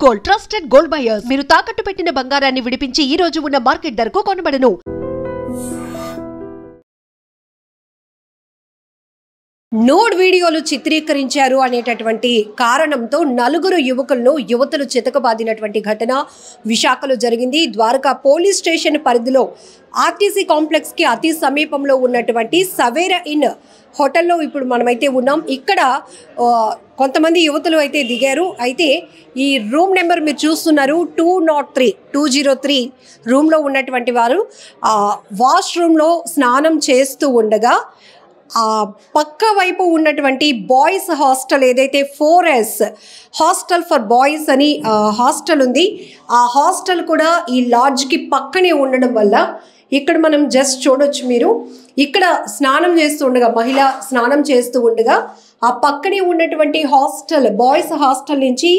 Gold trusted gold buyers మీరు తాకట్టు పెట్టిన బంగారాన్ని విడిపించి ఈ రోజు ఉన్న మార్కెట్ ధరకు కొనబడను. నోడ్ వీడియోలు చిత్రీకరించారు అనేటటువంటి కారణంతో నలుగురు యువతులు చితకబాదినటువంటి ఘటన విశాఖలో జరిగింది. ద్వారకా పోలీస్ స్టేషన్ పరిధిలో ఆర్టీసీ కాంప్లెక్స్ కి అతి సమీపంలో ఉన్నటువంటి సవేరా ఇన్ హోటల్లో ఇప్పుడు మనమైతే ఉన్నాం. ఇక్కడ కొంతమంది యువతులు అయితే దిగారు. అయితే ఈ రూమ్ నెంబర్ మీరు చూస్తున్నారు 203 రూమ్లో ఉన్నటువంటి వారు వాష్రూమ్లో స్నానం చేస్తూ ఉండగా పక్క వైపు ఉన్నటువంటి బాయ్స్ హాస్టల్ ఏదైతే 4S హాస్టల్ ఫర్ బాయ్స్ అని హాస్టల్ ఉంది, ఆ హాస్టల్ కూడా ఈ లాడ్జ్కి పక్కనే ఉండడం వల్ల ఇక్కడ మనం జస్ట్ చూడొచ్చు. మీరు ఇక్కడ స్నానం చేస్తూ ఉండగా మహిళ స్నానం చేస్తూ ఉండగా ఆ పక్కనే ఉన్నటువంటి హాస్టల్ బాయ్స్ హాస్టల్ నుంచి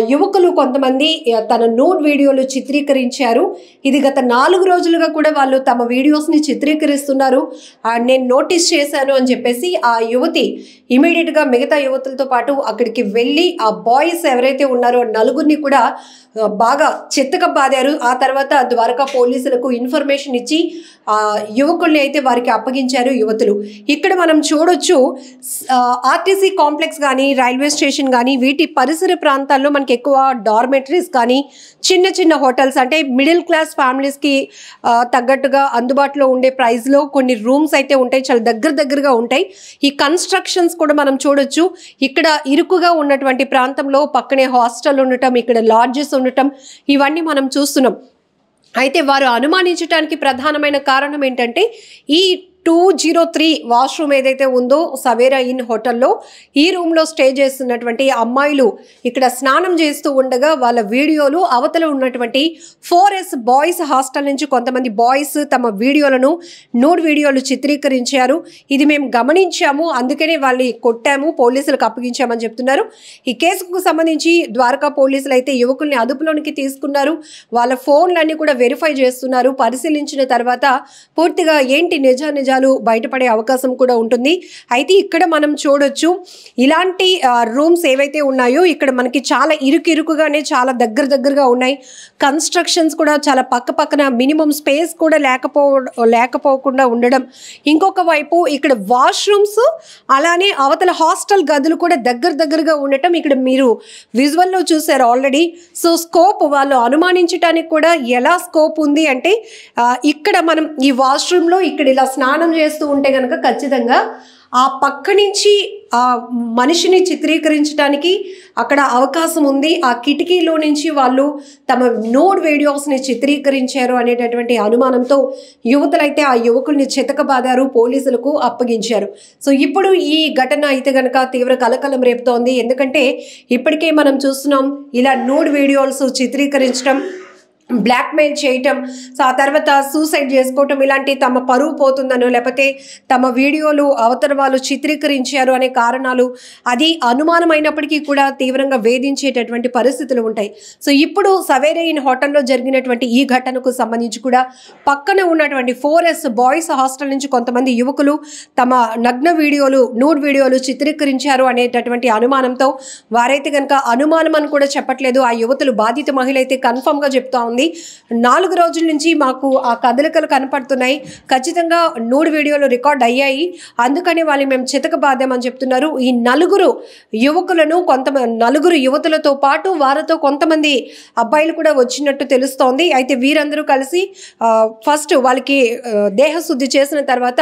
యువకులు కొంతమంది తన నోడ్ వీడియోలు చిత్రీకరించారు. ఇది గత 4 రోజులుగా కూడా వాళ్ళు తమ వీడియోస్ని చిత్రీకరిస్తున్నారు, నేను నోటీస్ చేశాను అని చెప్పేసి ఆ యువతి ఇమీడియట్గా మిగతా యువతులతో పాటు అక్కడికి వెళ్ళి ఆ బాయ్స్ ఎవరైతే ఉన్నారో నలుగురిని కూడా బాగా చిత్తకబాదారు. ఆ తర్వాత ద్వారకా పోలీసులకు ఇన్ఫర్మేషన్ ఇచ్చి యువకుల్ని అయితే వారికి అప్పగించారు యువతులు. ఇక్కడ మనం చూడొచ్చు ఆర్టీసీ కాంప్లెక్స్ కానీ రైల్వే స్టేషన్ కానీ వీటి పరిసర ప్రాంతాల్లో మనకి ఎక్కువ డార్మెటరీస్ కానీ చిన్న చిన్న హోటల్స్ అంటే మిడిల్ క్లాస్ ఫ్యామిలీస్కి తగ్గట్టుగా అందుబాటులో ఉండే ప్రైస్లో కొన్ని రూమ్స్ అయితే ఉంటాయి, చాలా దగ్గరగా ఉంటాయి. ఈ కన్స్ట్రక్షన్స్ కూడా మనం చూడొచ్చు. ఇక్కడ ఇరుకుగా ఉన్నటువంటి ప్రాంతంలో పక్కనే హాస్టల్ ఉండటం, ఇక్కడ లాడ్జెస్ ఉండటం, ఇవన్నీ మనం చూస్తున్నాం. అయితే వారు అనుమానించడానికి ప్రధానమైన కారణం ఏంటంటే ఈ 203 వాష్రూమ్ ఏదైతే ఉందో సవేరా ఇన్ హోటల్లో ఈ రూమ్లో స్టే చేస్తున్నటువంటి అమ్మాయిలు ఇక్కడ స్నానం చేస్తూ ఉండగా వాళ్ళ వీడియోలు అవతల ఉన్నటువంటి 4S బాయ్స్ హాస్టల్ నుంచి కొంతమంది బాయ్స్ తమ వీడియోలను నోడ్ వీడియోలు చిత్రీకరించారు. ఇది మేము గమనించాము, అందుకనే వాళ్ళని కొట్టాము, పోలీసులకు అప్పగించామని చెప్తున్నారు. ఈ కేసుకు సంబంధించి ద్వారకా పోలీసులు అయితే యువకుల్ని అదుపులోనికి తీసుకున్నారు. వాళ్ళ ఫోన్లన్నీ కూడా వెరిఫై చేస్తున్నారు. పరిశీలించిన తర్వాత పూర్తిగా ఏంటి నిజాలు బయటపడే అవకాశం కూడా ఉంటుంది. అయితే ఇక్కడ మనం చూడొచ్చు ఇలాంటి రూమ్స్ ఏవైతే ఉన్నాయో ఇక్కడ మనకి చాలా ఇరుకుగానే చాలా దగ్గరగా ఉన్నాయి. కన్స్ట్రక్షన్స్ కూడా చాలా పక్కన మినిమం స్పేస్ కూడా లేకపోకుండా ఉండడం. ఇంకొక వైపు ఇక్కడ వాష్రూమ్స్ అలానే అవతల హాస్టల్ గదులు కూడా దగ్గరగా ఉండటం ఇక్కడ మీరు విజువల్లో చూసారు ఆల్రెడీ. సో స్కోప్ వాళ్ళు అనుమానించడానికి కూడా ఎలా స్కోప్ ఉంది అంటే ఇక్కడ మనం ఈ వాష్రూమ్లో ఇక్కడ ఇలా స్నానం చేస్తూ ఉంటే కనుక ఖచ్చితంగా ఆ పక్క నుంచి ఆ మనిషిని చిత్రీకరించడానికి అక్కడ అవకాశం ఉంది. ఆ కిటికీలో నుంచి వాళ్ళు తమ నోడ్ వీడియోస్ని చిత్రీకరించారు అనేటటువంటి అనుమానంతో యువతులైతే ఆ యువకుల్ని చితకబాదారు, పోలీసులకు అప్పగించారు. సో ఇప్పుడు ఈ ఘటన అయితే కనుక తీవ్ర కలకలం రేపుతోంది. ఎందుకంటే ఇప్పటికే మనం చూస్తున్నాం ఇలా నోడ్ వీడియోస్ చిత్రీకరించడం, బ్లాక్మెయిల్ చేయటం, సో ఆ తర్వాత సూసైడ్ చేసుకోవటం, ఇలాంటి తమ పరువు పోతుందనో లేకపోతే తమ వీడియోలు అవతల వాళ్ళు చిత్రీకరించారు అనే కారణాలు అది అనుమానమైనప్పటికీ కూడా తీవ్రంగా వేధించేటటువంటి పరిస్థితులు ఉంటాయి. సో ఇప్పుడు సవేరా ఇన్ హోటల్లో జరిగినటువంటి ఈ ఘటనకు సంబంధించి కూడా పక్కన ఉన్నటువంటి 4S బాయ్స్ హాస్టల్ నుంచి కొంతమంది యువకులు తమ నగ్న వీడియోలు నోడ్ వీడియోలు చిత్రీకరించారు అనేటటువంటి అనుమానంతో వారైతే కనుక అనుమానం అని కూడా చెప్పట్లేదు. ఆ యువతులు బాధిత మహిళ అయితే కన్ఫర్మ్గా చెప్తా ఉంది, 4 రోజుల నుంచి మాకు ఆ కదలికలు కనపడుతున్నాయి, ఖచ్చితంగా నోడ్ వీడియోలు రికార్డ్ అయ్యాయి, అందుకని వాళ్ళు మేము చితకబాదామని చెప్తున్నారు. ఈ నలుగురు యువతులతో పాటు వారితో కొంతమంది అబ్బాయిలు కూడా వచ్చినట్టు తెలుస్తోంది. అయితే వీరందరూ కలిసి ఫస్ట్ వాళ్ళకి దేహశుద్ధి చేసిన తర్వాత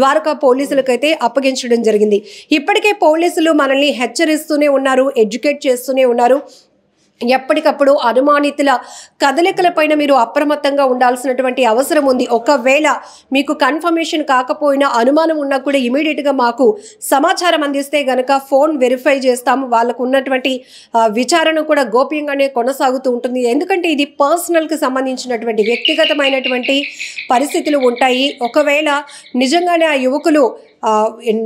ద్వారకా పోలీసులకైతే అప్పగించడం జరిగింది. ఇప్పటికే పోలీసులు మనల్ని హెచ్చరిస్తూనే ఉన్నారు, ఎడ్యుకేట్ చేస్తూనే ఉన్నారు. ఎప్పటికప్పుడు అనుమానితుల కదలికలపైన మీరు అప్రమత్తంగా ఉండాల్సినటువంటి అవసరం ఉంది. ఒకవేళ మీకు కన్ఫర్మేషన్ కాకపోయినా అనుమానం ఉన్నా కూడా ఇమీడియట్గా మాకు సమాచారం అందిస్తే గనక ఫోన్ వెరిఫై చేస్తాము. వాళ్ళకు ఉన్నటువంటి విచారణ కూడా గోప్యంగానే కొనసాగుతూ ఉంటుంది. ఎందుకంటే ఇది పర్సనల్కి సంబంధించినటువంటి వ్యక్తిగతమైనటువంటి పరిస్థితులు ఉంటాయి. ఒకవేళ నిజంగానే ఆ యువకులు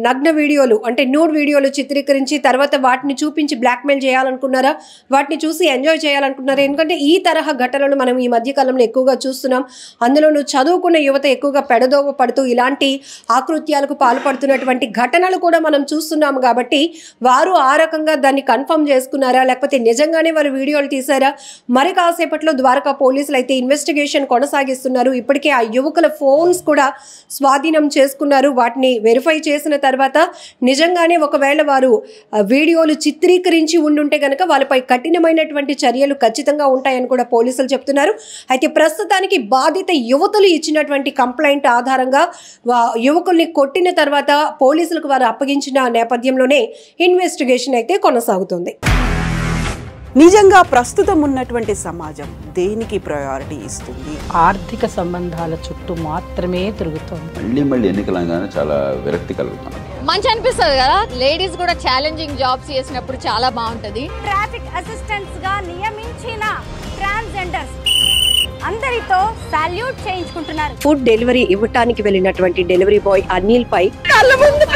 నగ్న వీడియోలు అంటే న్యూడ్ వీడియోలు చిత్రీకరించి తర్వాత వాటిని చూపించి బ్లాక్మెయిల్ చేయాలనుకున్నారా, వాటిని చూసి ఎంజాయ్ చేయాలనుకున్నారా? ఎందుకంటే ఈ తరహా ఘటనలు మనం ఈ మధ్యకాలంలో ఎక్కువగా చూస్తున్నాం. అందులోనూ చదువుకున్న యువత ఎక్కువగా పెడదోవ పడుతూ ఇలాంటి ఆకృత్యాలకు పాల్పడుతున్నటువంటి ఘటనలు కూడా మనం చూస్తున్నాము. కాబట్టి వారు ఆ రకంగా దాన్ని కన్ఫర్మ్ చేసుకున్నారా, లేకపోతే నిజంగానే వారు వీడియోలు తీశారా? మరి కాసేపట్లో ద్వారకా పోలీసులు అయితే ఇన్వెస్టిగేషన్ కొనసాగిస్తున్నారు. ఇప్పటికే ఆ యువకుల ఫోన్స్ కూడా స్వాధీనం చేసుకున్నారు. వాటిని వెరిఫై చేసిన తర్వాత నిజంగానే ఒకవేళ వారు వీడియోలు చిత్రీకరించి ఉండుంటే కనుక వాళ్ళపై కఠినమైనటువంటి చర్యలు ఖచ్చితంగా ఉంటాయని కూడా పోలీసులు చెప్తున్నారు. అయితే ప్రస్తుతానికి బాధిత యువతులు ఇచ్చినటువంటి కంప్లైంట్ ఆధారంగా యువకుల్ని కొట్టిన తర్వాత పోలీసులకు వారు అప్పగించిన నేపథ్యంలోనే ఇన్వెస్టిగేషన్ అయితే కొనసాగుతుంది. నిజంగా ప్రస్తుతం ఉన్నటువంటి సమాజం దేనికి ప్రయారిటీ ఇస్తుంది? ఆర్థిక సంబంధాల చుట్టూ మాత్రమే తిరుగుతుంది. మళ్ళీ ఎన్నికలంగానే చాలా విరక్తి కలుగుతాను. మంచి అనిపిస్తుంది కదా, లేడీస్ కూడా ఛాలెంజింగ్ జాబ్స్ చేసినప్పుడు చాలా బాగుంటది. ట్రాఫిక్ అసిస్టెంట్స్ గా నియమించిన ట్రాన్స్జెండర్స్ అందరితో సాల్యూట్ చేయించుకుంటున్నారు. ఫుడ్ డెలివరీ ఇవ్వటానికి వెళ్ళినటువంటి డెలివరీ బాయ్ అనిల్ పై కళ్ళ ముందు